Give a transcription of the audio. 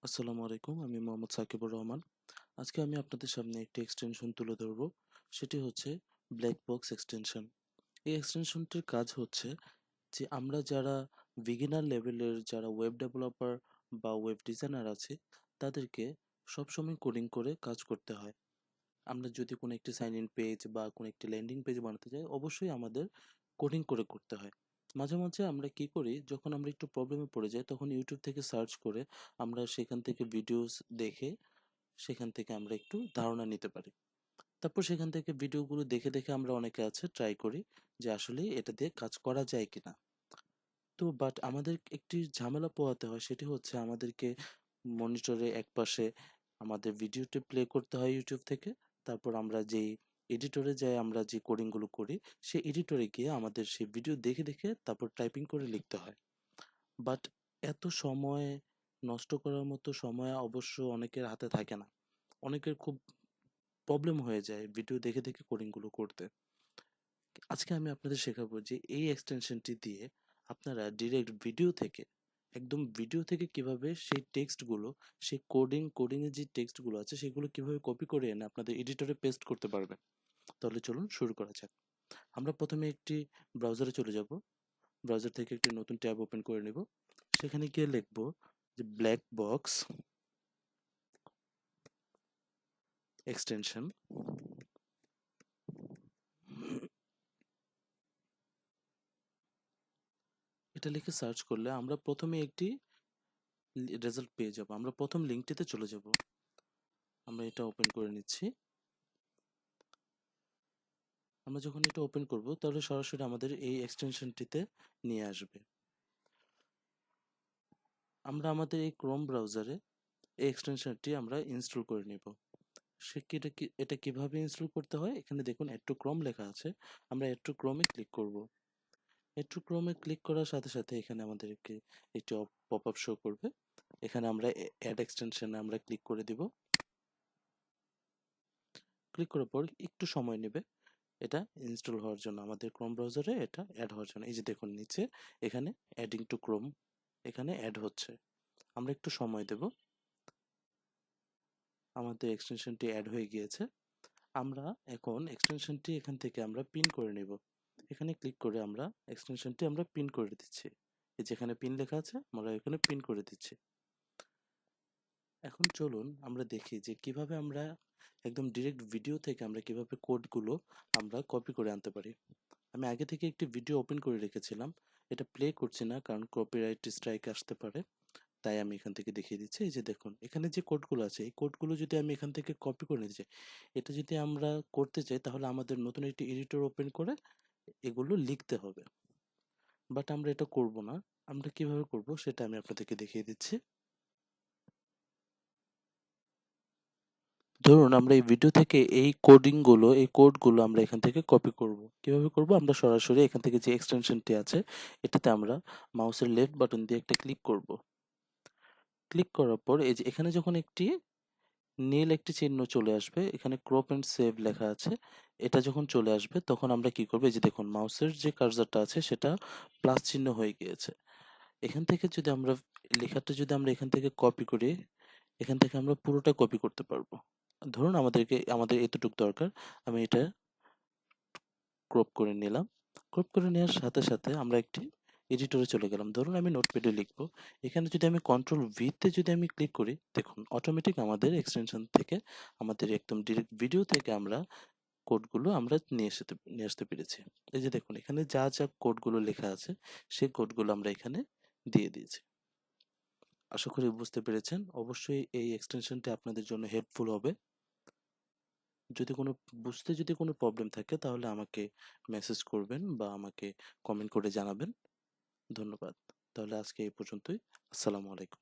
আসসালামু আলাইকুম। আমি মোহাম্মদ সাকিবুর রহমান। আজকে আমি আপনাদের সামনে একটি এক্সটেনশন তুলে ধরব। সেটি হচ্ছে ব্ল্যাকবক্স এক্সটেনশন। এই এক্সটেনশনটির কাজ হচ্ছে যে আমরা যারা বিগিনার লেভেলের যারা ওয়েব ডেভেলপার বা ওয়েব ডিজাইনার আছি তাদেরকে সবসময় কোডিং করে কাজ করতে হয়। আমরা যদি কোনো একটি সাইন ইন পেজ বা কোনো একটি ল্যান্ডিং পেজ বানাতে চাই অবশ্যই আমাদের কোডিং করে করতে হয়। মাঝে মাঝে আমরা কি করি, যখন আমরা একটু প্রবলেমে পড়ে যাই তখন ইউটিউব থেকে সার্চ করে আমরা সেখান থেকে ভিডিওস দেখে সেখান থেকে আমরা একটু ধারণা নিতে পারি। তারপর সেখান থেকে ভিডিওগুলো দেখে দেখে আমরা অনেকে আছে ট্রাই করি যে আসলে এটা দিয়ে কাজ করা যায় কিনা। তো বাট আমাদের একটি ঝামেলা পোহাতে হয়, সেটি হচ্ছে আমাদেরকে মনিটরে একপাশে আমাদের ভিডিওটি প্লে করতে হয় ইউটিউব থেকে। তারপর আমরা যেই এডিটরে যাই আমরা যে কোডিংগুলো করি সেই এডিটরে গিয়ে আমাদের সেই ভিডিও দেখে দেখে তারপর টাইপিং করে লিখতে হয়। বাট এত সময় নষ্ট করার মতো সময় অবশ্য অনেকের হাতে থাকে না। অনেকের খুব প্রবলেম হয়ে যায় ভিডিও দেখে দেখে কোডিংগুলো করতে। আজকে আমি আপনাদের শেখাবো যে এই এক্সটেনশনটি দিয়ে আপনারা ডিরেক্ট ভিডিও থেকে, একদম ভিডিও থেকে কিভাবে সেই টেক্সটগুলো, সেই কোডিংয়ে যে টেক্সটগুলো আছে সেগুলো কিভাবে কপি করে এনে আপনাদের এডিটরে পেস্ট করতে পারবেন। তাহলে চলুন শুরু করা যাক। আমরা প্রথমে একটি ব্রাউজারে চলে যাব। ব্রাউজার থেকে একটি নতুন ট্যাব ওপেন করে নেব। সেখানে গিয়ে লিখব যে ব্ল্যাক বক্স এক্সটেনশন। এটা লিখে সার্চ করলে আমরা প্রথমে একটি রেজাল্ট পেয়ে যাব। আমরা প্রথম লিঙ্কটিতে চলে যাব। আমরা এটা ওপেন করে নিচ্ছি। আমরা যখন এটা ওপেন করব তাহলে সরাসরি আমাদের এই এক্সটেনশনটিতে নিয়ে আসবে। আমরা আমাদের এই ক্রোম ব্রাউজারে এই এক্সটেনশনটি আমরা ইনস্টল করে নিব। এটা কিভাবে ইনস্টল করতে হয়, এখানে দেখুন অ্যাড টু ক্রোম লেখা আছে। আমরা অ্যাড টু ক্রোমে ক্লিক করব। অ্যাড টু ক্রোমে ক্লিক করার সাথে সাথে এখানে আমাদেরকে একটি পপ আপ শো করবে। এখানে আমরা অ্যাড এক্সটেনশনে আমরা ক্লিক করে দিব। ক্লিক করার পর একটু সময় নেবে এটা ইনস্টল হওয়ার জন্য, আমাদের ক্রোম ব্রাউজারে এটা অ্যাড হওয়ার জন্য। এই যে দেখুন নিচে এখানে অ্যাডিং টু ক্রোম এখানে অ্যাড হচ্ছে। আমরা একটু সময় দেব। আমাদের এক্সটেনশনটি অ্যাড হয়ে গিয়েছে। আমরা এখন এক্সটেনশনটি এখান থেকে আমরা পিন করে নেব। এখানে ক্লিক করে আমরা এক্সটেনশনটি আমরা পিন করে দিচ্ছি। এই যেখানে পিন লেখা আছে আমরা এখানে পিন করে দিচ্ছি। এখন চলুন আমরা দেখি যে কিভাবে আমরা একদম ডিরেক্ট ভিডিও থেকে আমরা কিভাবে কোডগুলো আমরা কপি করে আনতে পারি। আমি আগে থেকে একটি ভিডিও ওপেন করে রেখেছিলাম। এটা প্লে করছি না কারণ কপিরাইট স্ট্রাইক আসতে পারে। তাই আমি এখান থেকে দেখিয়ে দিচ্ছি। এই যে দেখুন এখানে যে কোডগুলো আছে এই কোডগুলো যদি আমি এখান থেকে কপি করে নিতে চাই, এটা যদি আমরা করতে চাই তাহলে আমাদের নতুন একটি এডিটর ওপেন করে এগুলো লিখতে হবে। বাট আমরা এটা করব না। আমরা কিভাবে করব সেটা আমি আপনাদেরকে দেখিয়ে দিচ্ছি। ধরুন আমরা এই ভিডিও থেকে এই কোডগুলো আমরা এখান থেকে কপি করব। কিভাবে করব? আমরা সরাসরি এখান থেকে যে এক্সটেনশনটি আছে এটাতে আমরা মাউসের লেফট বাটন দিয়ে একটা ক্লিক করব। ক্লিক করার পর এই যে এখানে যখন নীল একটি চিহ্ন চলে আসবে, এখানে ক্রপ এন্ড সেভ লেখা আছে। এটা যখন চলে আসবে তখন আমরা কি করব, এই যে দেখুন মাউসের যে কার্সারটা আছে সেটা প্লাস চিহ্ন হয়ে গিয়েছে। এখান থেকে যদি আমরা লেখাটা যদি আমরা এখান থেকে কপি করি, এখান থেকে আমরা পুরোটা কপি করতে পারবো। ধরুন আমাদের এতটুকু দরকার। আমি এটা ক্রপ করে নিলাম। ক্রপ করে নেওয়ার সাথে সাথে আমরা একটি এডিটরে চলে গেলাম। ধরুন আমি নোটপ্যাডে লিখবো। এখানে যদি আমি কন্ট্রোল ভি তে যদি আমি ক্লিক করি, দেখুন অটোমেটিক আমাদের এক্সটেনশন থেকে আমাদের একদম ডিরেক্ট ভিডিও থেকে আমরা কোডগুলো আমরা নিয়ে আসতে পেরেছি। এই যে দেখুন এখানে যা যা কোডগুলো লেখা আছে সেই কোডগুলো আমরা এখানে দিয়ে দিয়েছি। আশা করি বুঝতে পেরেছেন। অবশ্যই এই এক্সটেনশনটি আপনাদের জন্য হেল্পফুল হবে। যদি কোনো প্রবলেম থাকে তাহলে আমাকে মেসেজ করবেন বা আমাকে কমেন্ট করে জানাবেন। ধন্যবাদ। তাহলে আজকে এই পর্যন্তই। আসসালামু আলাইকুম।